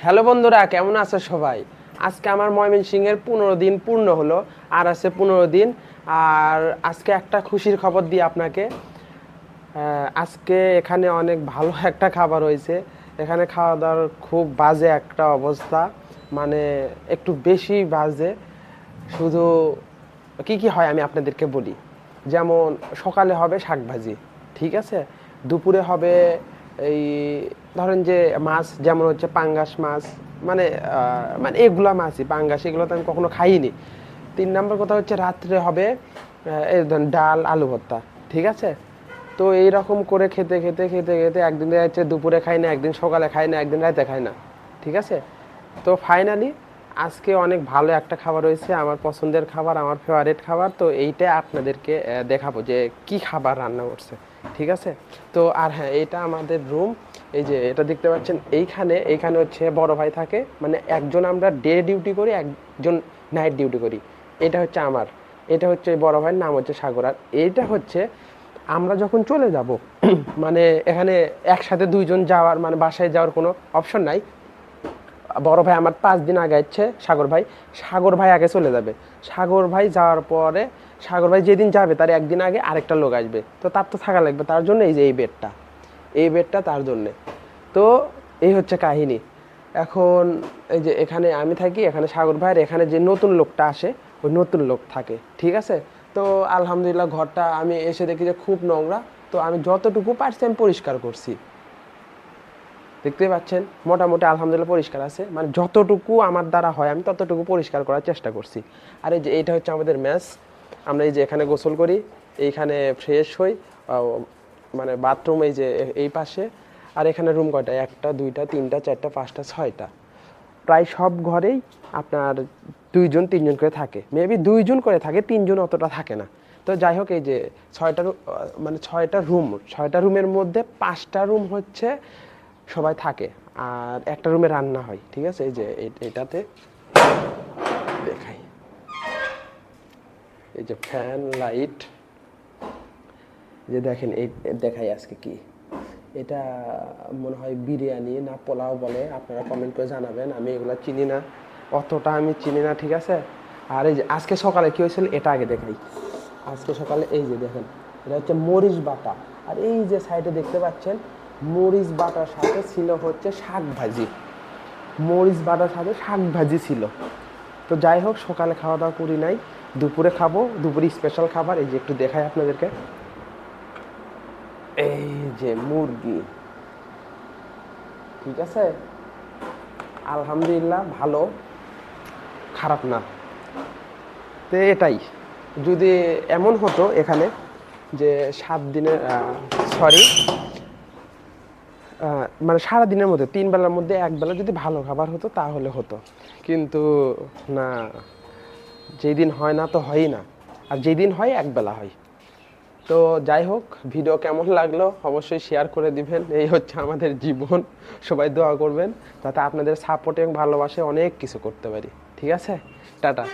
Hello বন্ধুরা, কেমন আছো সবাই? আজকে আমার ময়মনসিংহের 15 দিন পূর্ণ হলো, আর আছে 15 দিন। আর আজকে একটা খুশির খবর দিই আপনাকে। আজকে এখানে অনেক ভালো একটা খাবার হয়েছে। এখানে খাওয়া দাওয়ার খুব বাজে একটা অবস্থা, মানে একটু বেশি বাজে। শুধু কি কি হয় আমি আপনাদেরকে বলি। যেমন সকালে হবে শাকভাজি, ঠিক আছে। দুপুরে হবে এই ধরেন যে মাছ, যেমন হচ্ছে পাঙ্গাস মাছ, মানে মানে এগুলা মাছই পাঙ্গাস, এগুলো তো আমি কখনো খাইনি। 3 নম্বর কথা হচ্ছে রাত্রে হবে এই ধরেন ডাল আলু ভর্তা, ঠিক আছে। তো এইরকম করে খেতে খেতে খেতে খেতে একদিন দেখা যাচ্ছে দুপুরে খাই না, একদিন সকালে খাই না, একদিন রাতে খাই না, ঠিক আছে। তো ফাইনালি আজকে অনেক ভালো একটা খাবার হয়েছে, আমার পছন্দের খাবার, আমার ফেভারিট খাবার। তো এইটা আপনাদেরকে দেখাবো যে কি খাবার রান্না করছে, ঠিক আছে। তো আর হ্যাঁ, এটা আমাদের রুম। এই যে এটা দেখতে পাচ্ছেন, এইখানে এইখানে হচ্ছে বড় ভাই থাকে, মানে একজন আমরা ডে ডিউটি করি, একজন নাইট ডিউটি করি। এটা হচ্ছে আমার, এটা হচ্ছে বড় ভাইয়ের নাম হচ্ছে সাগর। আর এইটা হচ্ছে আমরা যখন চলে যাব মানে এখানে একসাথে দুইজন যাওয়ার, মানে বাসায় যাওয়ার কোনো অপশন নাই। বড় ভাই আমার 5 দিন আগে আসছে, সাগর ভাই আগে চলে যাবে। সাগর ভাই যাওয়ার পরে, সাগর ভাই যেদিন যাবে তার একদিন আগে আরেকটা লোক আসবে, তো তার তো থাকা লাগবে। তার জন্য এই যে এই বেডটা তার জন্যে। তো এই হচ্ছে কাহিনী। এখন এই যে এখানে আমি থাকি, এখানে সাগর ভাইয়ের এখানে যে নতুন লোকটা আসে, ওই নতুন লোক থাকে, ঠিক আছে। তো আলহামদুলিল্লাহ ঘরটা আমি এসে দেখি যে খুব নোংরা। তো আমি যতটুকু পারছি আমি পরিষ্কার করছি, দেখতে পাচ্ছেন। মোটামুটি আলহামদুলিল্লাহ পরিষ্কার আছে, মানে যতটুকু আমার দ্বারা হয় আমি ততটুকু পরিষ্কার করার চেষ্টা করছি। আর এই যে এইটা হচ্ছে আমাদের মেস। আমরা এই যে এখানে গোসল করি, এইখানে ফ্রেশ হই। মানে বাথরুম এই যে এই পাশে। আর এখানে রুম কয়টা, 1টা 2টা 3টা 4টা 5টা 6টা। প্রায় সব ঘরেই আপনার 2জন 3জন করে থাকে, মেবি 2জন করে থাকে, 3জন অতটা থাকে না। তো যাই হোক, এই যে 6টা মানে 6টা রুম, 6টা রুমের মধ্যে 5টা রুম হচ্ছে সবাই থাকে, আর একটা রুমে রান্না হয়, ঠিক আছে। এই যে এটাতে দেখাই, এই যে ফ্যান লাইট, যে দেখেন এই দেখাই আজকে কি। এটা মনে হয় বিরিয়ানি না পোলাও বলে, আপনারা কমেন্ট করে জানাবেন। আমি এগুলো চিনি না, অতটা আমি চিনি না, ঠিক আছে। আর এই যে আজকে সকালে কি হয়েছিল এটা আগে দেখাই। আজকে সকালে এই যে দেখেন, এটা হচ্ছে মরিচ বাটা। আর এই যে সাইডে দেখতে পাচ্ছেন, মরিচ বাটার সাথে ছিল হচ্ছে শাক ভাজি, মরিচ বাটার সাথে শাক ভাজি ছিল। তো যাই হোক, সকালে খাওয়া দাওয়া করি নাই, দুপুরে খাবো। দুপুরে স্পেশাল খাবার এই যে একটু দেখাই আপনাদেরকে। এই যে মুরগি, ঠিক আছে। আলহামদুলিল্লাহ ভালো, খারাপ না। তো এটাই, যদি এমন হতো এখানে যে 7 দিনের, সরি, মানে সারাদিনের মধ্যে 3 বেলার মধ্যে 1 বেলা যদি ভালো খাবার হতো তাহলে হতো, কিন্তু না, যেদিন হয় না তো হয়ই না, আর যেদিন হয় 1 বেলা হয়। তো যাই হোক, ভিডিও কেমন লাগলো অবশ্যই শেয়ার করে দিবেন। এই হচ্ছে আমাদের জীবন, সবাই দোয়া করবেন যাতে আপনাদের সাপোর্ট এবং ভালোবাসে অনেক কিছু করতে পারি, ঠিক আছে। টাটা।